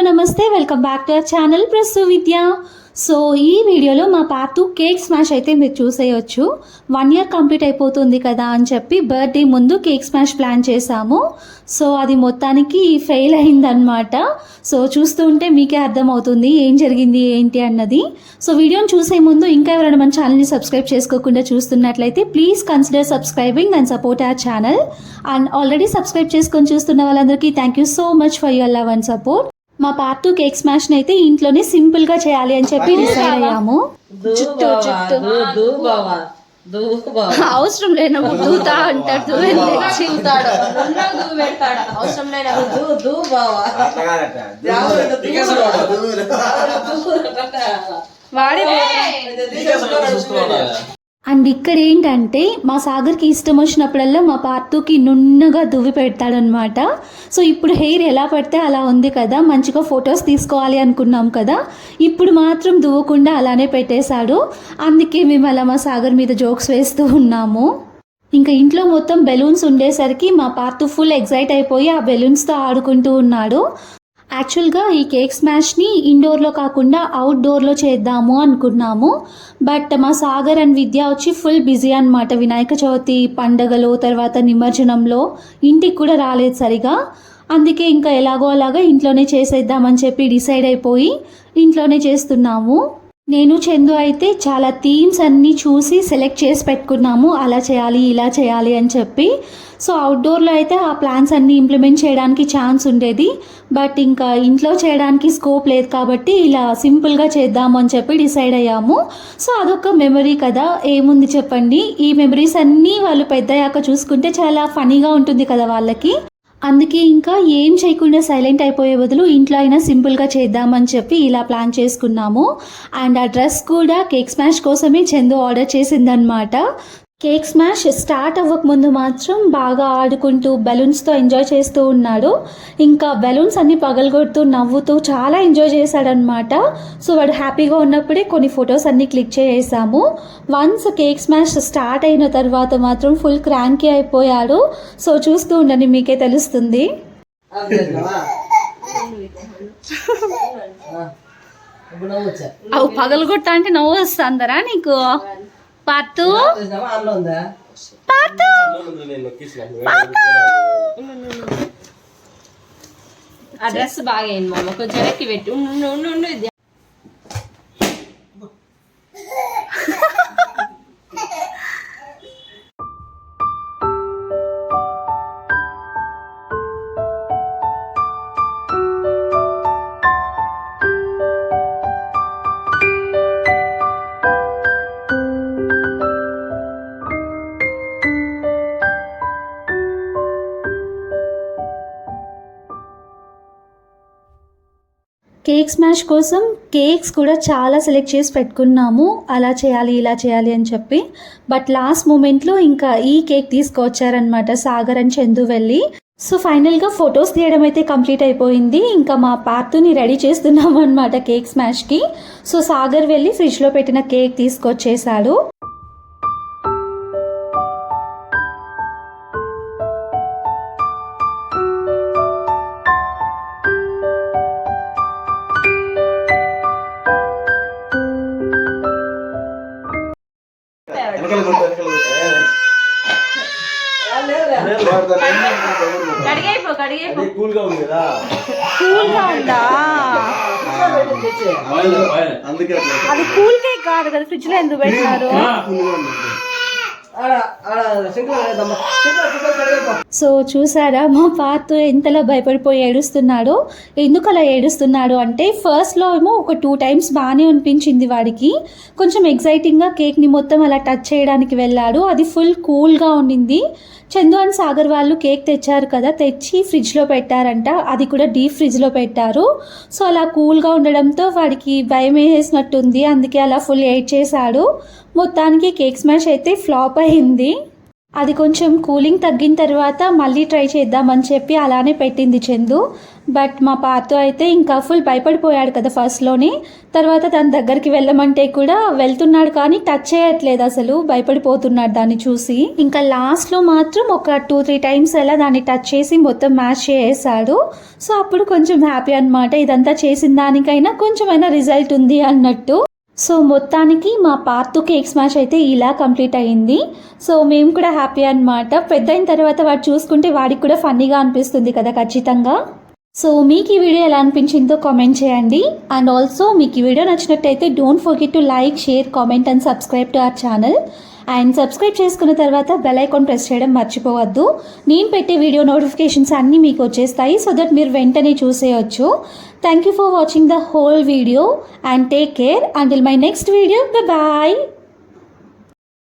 నమస్తే, welcome back to our channel Prasu Vidya. So ఈ వీడియోలో మా పార్ట్ 2 కేక్ స్మాష్ అయితే మీరు చూసేయచ్చు. 1 year కంప్లీట్ అయిపోతుంది కదా అని చెప్పి బర్త్డే ముందు కేక్ స్మాష్ ప్లాన్ చేశాము. సో అది మొత్తానికి ఫెయిల్ అయిందనమాట. సో చూస్తూ ఉంటే మీకే అర్థమవుతుంది ఏం జరిగింది ఏంటి అన్నది. సో వీడియోని చూసే ముందు ఇంకా ఎవరైనా మన ఛానల్ని సబ్స్క్రైబ్ చేసుకోకుండా చూస్తున్నట్లయితే please consider subscribing and support our channel. And already subscribe చేసుకొని చూస్తున్న వాళ్ళందరికీ thank you so much for your love and support. మా పార్ట్ 2 కేక్ స్మాష్ అయితే ఇంట్లోనే సింపుల్ గా చేయాలి అని చెప్పి డిసైడ్ అయ్యాము. అవసరం లేనప్పుడు దూతా అంటాడు, అవసరం లేనప్పుడు వాడే. అండ్ ఇక్కడ ఏంటంటే మా సాగర్కి ఇష్టం వచ్చినప్పుడల్లా మా పార్ట్ 2కి నున్నగా దువ్వి పెడతాడనమాట. సో ఇప్పుడు హెయిర్ ఎలా పడితే అలా ఉంది కదా, మంచిగా ఫొటోస్ తీసుకోవాలి అనుకున్నాం కదా, ఇప్పుడు మాత్రం దువ్వకుండా అలానే పెట్టేశాడు. అందుకే మేము అలా మా సాగర్ మీద జోక్స్ వేస్తూ ఉన్నాము. ఇంకా ఇంట్లో మొత్తం బెలూన్స్ ఉండేసరికి మా పార్ట్ 2 ఫుల్ ఎగ్జైట్ అయిపోయి ఆ బెలూన్స్తో ఆడుకుంటూ ఉన్నాడు. యాక్చువల్గా ఈ కేక్ స్మాష్ని ఇండోర్లో కాకుండా అవుట్డోర్లో చేద్దాము అనుకున్నాము. బట్ మా సాగర్ అండ్ విద్య వచ్చి ఫుల్ బిజీ అనమాట. వినాయక చవితి పండగలో తర్వాత నిమజ్జనంలో ఇంటికి కూడా రాలేదు సరిగా. అందుకే ఇంకా ఎలాగో అలాగా ఇంట్లోనే చేసేద్దామని చెప్పి డిసైడ్ అయిపోయి ఇంట్లోనే చేస్తున్నాము. నేను చందు అయితే చాలా థీమ్స్ అన్నీ చూసి సెలెక్ట్ చేసి పెట్టుకున్నాము, అలా చేయాలి ఇలా చేయాలి అని చెప్పి. సో అవుట్డోర్లో అయితే ఆ ప్లాన్స్ అన్నీ ఇంప్లిమెంట్ చేయడానికి ఛాన్స్ ఉండేది, బట్ ఇంకా ఇంట్లో చేయడానికి స్కోప్ లేదు కాబట్టి ఇలా సింపుల్గా చేద్దాము అని చెప్పి డిసైడ్ అయ్యాము. సో అదొక మెమరీ కదా, ఏముంది చెప్పండి. ఈ మెమరీస్ అన్నీ వాళ్ళు పెద్దయ్యాక చూసుకుంటే చాలా ఫనీగా ఉంటుంది కదా వాళ్ళకి. అందుకే ఇంకా ఏం చేయకుండా సైలెంట్ అయిపోయే బదులు ఇంట్లో అయినా సింపుల్గా చేద్దామని చెప్పి ఇలా ప్లాన్ చేసుకున్నాము. అండ్ ఆ డ్రెస్ కూడా కేక్ స్మాష్ కోసమే చందు ఆర్డర్ చేసిందనమాట. కేక్ స్మాష్ స్టార్ట్ అవ్వకముందు మాత్రం బాగా ఆడుకుంటూ బెలూన్స్తో ఎంజాయ్ చేస్తూ ఉన్నాడు. ఇంకా బెలూన్స్ అన్నీ పగలగొడుతూ నవ్వుతూ చాలా ఎంజాయ్ చేశాడనమాట. సో వాడు హ్యాపీగా ఉన్నప్పుడే కొన్ని ఫొటోస్ అన్నీ క్లిక్ చేసాము. వన్స్ కేక్ స్మాష్ స్టార్ట్ అయిన తర్వాత మాత్రం ఫుల్ క్రాంకీ అయిపోయాడు. సో చూస్తూ ఉండండి, మీకే తెలుస్తుంది. అవు పగలగొట్టా అంటే నవ్వు వస్తుందరా నీకు? పాతు పాతు ఆ డ్రెస్ బాగా అయింది మామ, కొంచెం వెనక్కి పెట్టి ఉండు. కేక్ స్మాష్ కోసం కేక్స్ కూడా చాలా సెలెక్ట్ చేసి పెట్టుకున్నాము, అలా చేయాలి ఇలా చేయాలి అని చెప్పి. బట్ లాస్ట్ మూమెంట్లో ఇంకా ఈ కేక్ తీసుకొచ్చారనమాట సాగర్ అని చందు వెళ్ళి. సో ఫైనల్గా ఫొటోస్ తీయడం అయితే కంప్లీట్ అయిపోయింది. ఇంకా మా పార్ట్ 2ని రెడీ చేస్తున్నాము అనమాట కేక్ స్మాష్కి. సో సాగర్ వెళ్ళి ఫ్రిడ్జ్లో పెట్టిన కేక్ తీసుకొచ్చేసాడు. కూల్గా ఉందా? అది కూల్ కేక్ కాదు కదా, ఫ్రిడ్జ్ లో ఎందుకు పెట్టినారు? సో చూసారా మా పార్ట్ ఎంతలా భయపడిపోయి ఏడుస్తున్నాడో. ఎందుకు అలా ఏడుస్తున్నాడు అంటే ఫస్ట్లో ఏమో ఒక 2 times బాగానే అనిపించింది వాడికి. కొంచెం ఎగ్జైటింగ్గా కేక్ని మొత్తం అలా టచ్ చేయడానికి వెళ్ళాడు. అది ఫుల్ కూల్గా ఉండింది. చందు అండ్ సాగర్ వాళ్ళు కేక్ తెచ్చారు కదా, తెచ్చి ఫ్రిడ్జ్లో పెట్టారంట. అది కూడా డీప్ ఫ్రిడ్జ్లో పెట్టారు. సో అలా కూల్గా ఉండడంతో వాడికి భయం వేసేసినట్టుంది, అందుకే అలా ఫుల్ ఏడ్ చేశాడు. మొత్తానికి కేక్ స్మాష్ అయితే ఫ్లాప్ అయింది. అది కొంచెం కూలింగ్ తగ్గిన తర్వాత మళ్ళీ ట్రై చేద్దామని చెప్పి అలానే పెట్టింది చందు. బట్ మా పార్తో అయితే ఇంకా ఫుల్ భయపడిపోయాడు కదా ఫస్ట్లోనే. తర్వాత తన దగ్గరికి వెళ్ళమంటే కూడా వెళ్తున్నాడు కానీ టచ్ చేయట్లేదు, అసలు భయపడిపోతున్నాడు దాన్ని చూసి. ఇంకా లాస్ట్లో మాత్రం ఒక 2-3 టైమ్స్ అలా దాన్ని టచ్ చేసి మొత్తం మ్యాష్ చేసాడు. సో అప్పుడు కొంచెం హ్యాపీ అనమాట, ఇదంతా చేసిన దానికైనా కొంచెమైనా రిజల్ట్ ఉంది అన్నట్టు. సో మొత్తానికి మా పార్ట్ 2 కేక్ స్మాష్ అయితే ఇలా కంప్లీట్ అయ్యింది. సో మేము కూడా హ్యాపీ అనమాట. పెద్ద అయిన తర్వాత వాడు చూసుకుంటే వాడికి కూడా ఫన్నీగా అనిపిస్తుంది కదా ఖచ్చితంగా. సో మీకు ఈ వీడియో ఎలా అనిపించిందో కామెంట్ చేయండి. అండ్ ఆల్సో మీకు ఈ వీడియో నచ్చినట్టయితే don't forget to like, share, comment and subscribe to our channel. And subscribe చేసుకున్న తర్వాత బెల్ ఐకాన్ ప్రెస్ చేయడం మర్చిపోవద్దు. నేను పెట్టే వీడియో నోటిఫికేషన్స్ అన్నీ మీకు వచ్చేస్తాయి, సో దట్ మీరు వెంటనే చూసేయచ్చు. Thank you for watching the whole video and take care until my next video. Bye.